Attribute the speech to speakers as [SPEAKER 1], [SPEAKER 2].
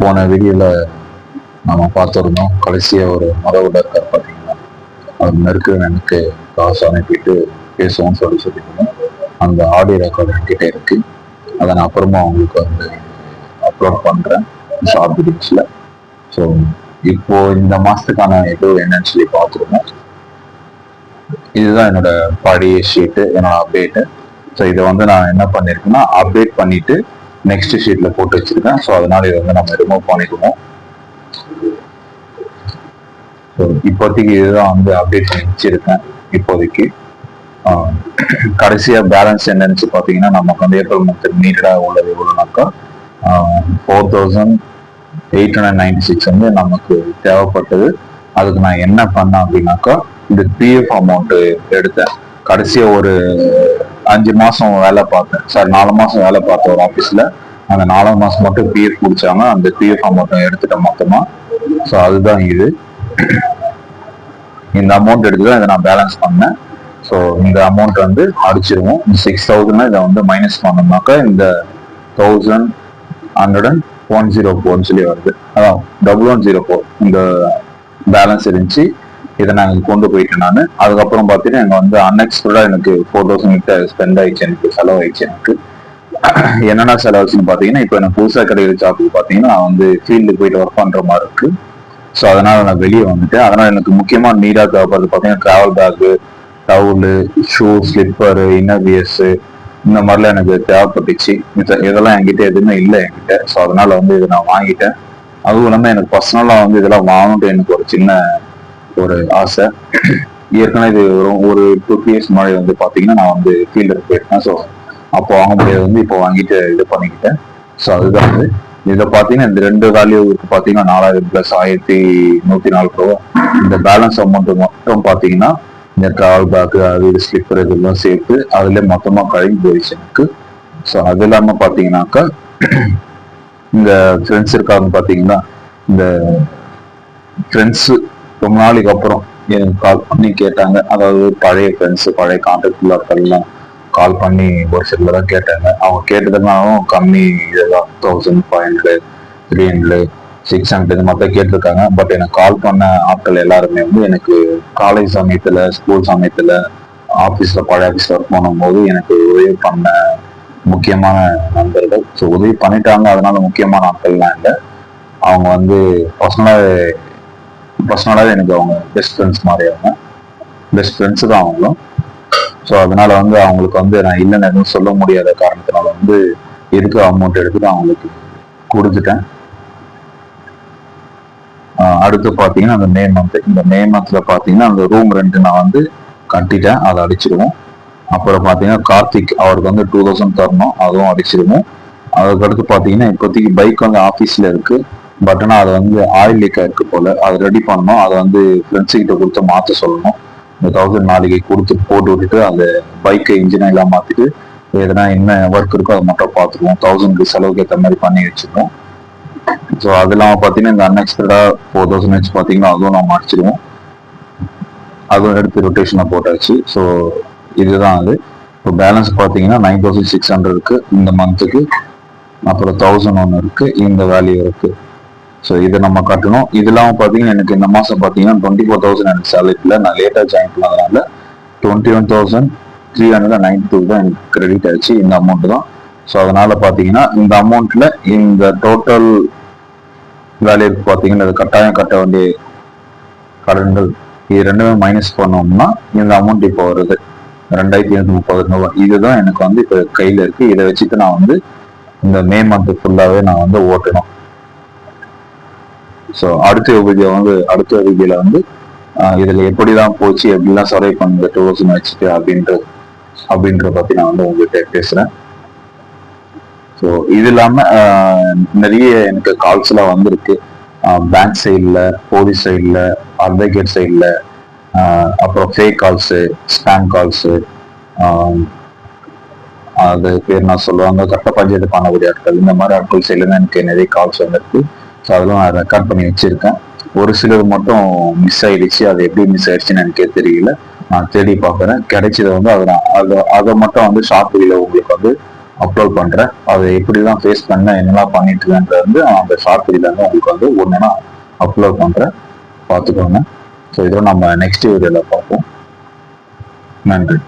[SPEAKER 1] போன வீடியோல நம்ம பார்த்துருந்தோம். கடைசியா ஒரு மதவுல இருக்கார் பார்த்தீங்கன்னா, அவர் நெருக்கனுக்கு காசு அனுப்பிட்டு பேசுவோம்னு சொல்லியிருந்தோம். அந்த ஆடியோ ரெக்கார்டு என்கிட்ட இருக்கு. அதை நான் அப்புறமா உங்களுக்கு வந்து அப்லோட் பண்றேன் ஷார்ட் வீடியோஸ்ல. ஸோ இப்போ இந்த மாசத்துக்கான இது என்னன்னு சொல்லி பார்த்துருந்தோம். இதுதான் என்னோட பழைய ஷீட்டு, என்னோட அப்டேட்டு. ஸோ இதை வந்து நான் என்ன பண்ணியிருக்கேன்னா, அப்டேட் பண்ணிட்டு நெக்ஸ்ட் ஷீட்ல போட்டு வச்சிருக்கேன். ஸோ அதனால இதை வந்து நம்ம ரிமூவ் பண்ணிடுவோம். ஸோ இப்போதைக்கு இதுதான் வந்து அப்டேட் பண்ணி வச்சிருக்கேன். இப்போதைக்கு கடைசியா பேலன்ஸ் என்னன்னு பார்த்தீங்கன்னா, நமக்கு வந்து ஏப்ரல் மந்த் நீட்டடா உள்ளது எவ்வளோனாக்கா 4896 வந்து நமக்கு தேவைப்பட்டது. அதுக்கு நான் என்ன பண்ணேன் அப்படின்னாக்கா, இந்த பிஎஃப் அமௌண்ட் எடுத்தேன். கடைசியா ஒரு 5 மாசம் வேலை பார்த்தேன், சார் 4 மாசம் வேலை பார்த்தேன் ஒரு ஆஃபீஸ்ல. அந்த 4 மாசம் மட்டும் பிஎஃப் குடிச்சாங்க. அந்த பிஎஃப் அமௌண்ட் எடுத்துட்டேன் மொத்தமா. ஸோ அதுதான் இது. இந்த அமௌண்ட் எடுத்துதான் இதை நான் பேலன்ஸ் பண்ணேன். ஸோ இந்த அமௌண்ட் வந்து அடிச்சிருவோம். 6000 இதை வந்து மைனஸ் பண்ணோம்னாக்கா இந்த 1104 சொல்லி வருது. அதான் 1104 இந்த பேலன்ஸ் இருந்துச்சு. இதை நான் கொண்டு போயிட்டேன் நான். அதுக்கப்புறம் பார்த்தீங்கன்னா எனக்கு வந்து அன்எக்ஸ்பெக்டடா எனக்கு 4000 கிட்ட ஸ்பெண்ட் ஆயிடுச்சு, எனக்கு செலவாயிடுச்சு. எனக்கு என்னென்ன செலவுச்சுன்னு பார்த்தீங்கன்னா, இப்போ எனக்கு புதுசாக கிடைக்கிற ஜாப்புக்கு பார்த்தீங்கன்னா நான் வந்து ஃபீல்டு போயிட்டு ஒர்க் பண்ற மாதிரி இருக்கு. ஸோ அதனால நான் வெளியே வந்துட்டேன். அதனால எனக்கு முக்கியமான நீடா தேவைப்படுறது பார்த்தீங்கன்னா travel bag, towel, shoe, slipper, innerwears இந்த மாதிரிலாம் எனக்கு தேவைப்பட்டுச்சு. இதெல்லாம் என்கிட்ட எதுவுமே இல்லை என்கிட்ட. ஸோ அதனால வந்து இதை நான் வாங்கிட்டேன். அதுவும் இல்லாமல் எனக்கு பர்சனலா வந்து இதெல்லாம் வாங்கணும்னு எனக்கு ஒரு சின்ன ஒரு ஆசை. ஏற்கனவே இது ஒரு 2 இயர்ஸ் முன்னாடி வந்து பார்த்தீங்கன்னா நான் வந்து ஃபீல்டுக்கு போயிருக்கேன். ஸோ அப்போ வாங்க முடியாது வந்து இப்போ வாங்கிட்டு இது பண்ணிக்கிட்டேன். ஸோ அதுதான் வந்து இதை பார்த்தீங்கன்னா இந்த 2 வேல்யூக்கு பார்த்தீங்கன்னா 4000 பிளஸ் 1104 ரூபா. இந்த பேலன்ஸ் அமௌண்ட் மட்டும் பார்த்தீங்கன்னா இந்த டிராவல் பேக்கு, அது ஸ்லிப்பர் இதெல்லாம் சேர்த்து அதுல மொத்தமா கழிஞ்சு போயிடுச்சு எனக்கு. ஸோ அது இல்லாம பார்த்தீங்கன்னாக்கா இந்த ஃப்ரெண்ட்ஸ் இருக்காங்க பார்த்தீங்கன்னா, இந்த ஃப்ரெண்ட்ஸ் ரொம்ப நாளைக்கு அப்புறம் எனக்கு கால் பண்ணி கேட்டாங்க. அதாவது பழைய ஃப்ரெண்ட்ஸ், பழைய கான்டாக்ட்ல இருக்கலாம் கால் பண்ணி ஒரு சிலர் தான் கேட்டாங்க. அவங்க கேட்டதுனாலும் கம்மி இதெல்லாம் 1500, 300, 600 இது மாதிரி கேட்டிருக்காங்க. பட் எனக்கு கால் பண்ண ஆட்கள் எல்லாருமே வந்து எனக்கு காலேஜ் சமயத்துல, ஸ்கூல் சமயத்துல, ஆஃபீஸ்ல பழைய ஆஃபீஸ்ல ஒர்க் பண்ணும்போது எனக்கு உதவி பண்ண முக்கியமான நண்பர்கள். ஸோ உதவி பண்ணிட்டாங்க, அதனால முக்கியமான ஆட்கள்லாம் இல்லை. அவங்க வந்து பர்சனலாவே எனக்கு அவங்க பெஸ்ட் ஃப்ரெண்ட்ஸ் மாதிரி. அவங்க பெஸ்ட் ஃப்ரெண்ட்ஸ் தான் அவங்களும். ஸோ அதனால வந்து அவங்களுக்கு வந்து நான் இல்லைன்னு எதுவும் சொல்ல முடியாத காரணத்தினால வந்து இருக்கிற அமௌண்ட் எடுத்துட்டு அவங்களுக்கு கொடுத்துட்டேன். அடுத்து பார்த்தீங்கன்னா அந்த மே மந்த், இந்த மே மந்த்ல பார்த்தீங்கன்னா அந்த ரூம் ரெண்ட் நான் வந்து கட்டிட்டேன், அதை அடிச்சிருவோம். அப்புறம் பார்த்தீங்கன்னா கார்த்திக் அவருக்கு வந்து 2000 தரணும், அதுவும் அடிச்சிருவோம். அதுக்கடுத்து பார்த்தீங்கன்னா இப்போதைக்கு பைக் வந்து ஆஃபீஸ்ல இருக்கு. பட் ஆனால் அது வந்து ஆயில் லீக்காக இருக்கு போல, அதை ரெடி பண்ணணும். அதை வந்து ஃப்ரெண்ட்ஸ் கிட்ட கொடுத்து மாற்ற சொல்லணும். இந்த 1000 நாளைக்கு கொடுத்து போட்டு விட்டுட்டு அந்த பைக்கை இன்ஜினை எல்லாம் மாற்றிட்டு எதனா என்ன ஒர்க் இருக்கோ அதை மட்டும் பார்த்துருவோம். 1000 செலவுக்கு ஏற்ற மாதிரி பண்ணி வச்சுருக்கோம். ஸோ அது இல்லாமல் பார்த்தீங்கன்னா இந்த அன்எக்ஸ்பெக்டடா 4000 வச்சு பார்த்தீங்கன்னா அதுவும் நம்ம அடிச்சிருவோம். அதுவும் எடுத்து ரொட்டேஷனை போட்டாச்சு. ஸோ இதுதான் அது. இப்போ பேலன்ஸ் பார்த்தீங்கன்னா 9600 இருக்கு இந்த மந்த்துக்கு. அப்புறம் 1000 ஒன்று இருக்கு, இந்த வேல்யூ இருக்கு. ஸோ இதை நம்ம கட்டணும். இது இல்லாமல் பார்த்தீங்கன்னா எனக்கு இந்த மாதம் பார்த்தீங்கன்னா 24,000 எனக்கு சேலரி இல்லை. நான் லேட்டாக ஜாயின் பண்ணதுனால 21,392 தான் எனக்கு கிரெடிட் ஆயிடுச்சு, இந்த அமௌண்ட் தான். ஸோ அதனால பார்த்தீங்கன்னா இந்த அமௌண்ட்ல இந்த டோட்டல் வேல்யூக்கு பார்த்தீங்கன்னா அது கட்டாயம் கட்ட வேண்டிய கடன்கள் இது ரெண்டுமே மைனஸ் பண்ணோம்னா இந்த அமௌண்ட் இப்போ வருது 2230 ரூபாய். இதுதான் எனக்கு வந்து இப்போ கையில் இருக்கு. இதை வச்சுட்டு நான் வந்து இந்த மே மந்த் ஃபுல்லாகவே நான் வந்து ஓட்டணும். ஸோ அடுத்த வீடியோல வந்து இதுல எப்படிதான் போச்சு, எப்படிலாம் சர்வை பண்ண 2000 வச்சுட்டு அப்படின்றத பத்தி நான் வந்து உங்ககிட்ட பேசுறேன். ஸோ இது இல்லாம நிறைய எனக்கு கால்ஸ் எல்லாம் வந்திருக்கு. பேங்க் சைட்ல, போலீஸ் சைட்ல, அட்வொகேட் சைட்ல, அப்புறம் ஃபேக் கால்ஸு, ஸ்பேம் கால்ஸு, அது பேர் நான் சொல்லுவாங்க கட்ட பஞ்சாயத்து பண்ணக்கூடிய ஆட்கள், இந்த மாதிரி ஆட்கள் சைட்ல எனக்கு நிறைய கால்ஸ் வந்திருக்கு. ஸோ அதெல்லாம் நான் ரெக்கார்ட் பண்ணி வச்சிருக்கேன். ஒரு சிலது மட்டும் மிஸ் ஆயிடுச்சு. அது எப்படி மிஸ் ஆயிடுச்சுன்னு எனக்கே தெரியல. நான் தேடி பார்க்குறேன். கிடைச்சதை வந்து அதை மட்டும் வந்து ஷார்ட் வீடியோல உங்களுக்கு வந்து அப்லோட் பண்றேன். அதை எப்படிலாம் ஃபேஸ் பண்ண என்னெல்லாம் பண்ணிட்டு இருக்கேன்றது வந்து அந்த ஷார்ட் வீடியோல இருந்து உங்களுக்கு வந்து ஒன்றுனா அப்லோட் பண்றேன், பார்த்துக்கோங்க. ஸோ இதோட நம்ம நெக்ஸ்ட் வீடியோல பார்ப்போம். நன்றி.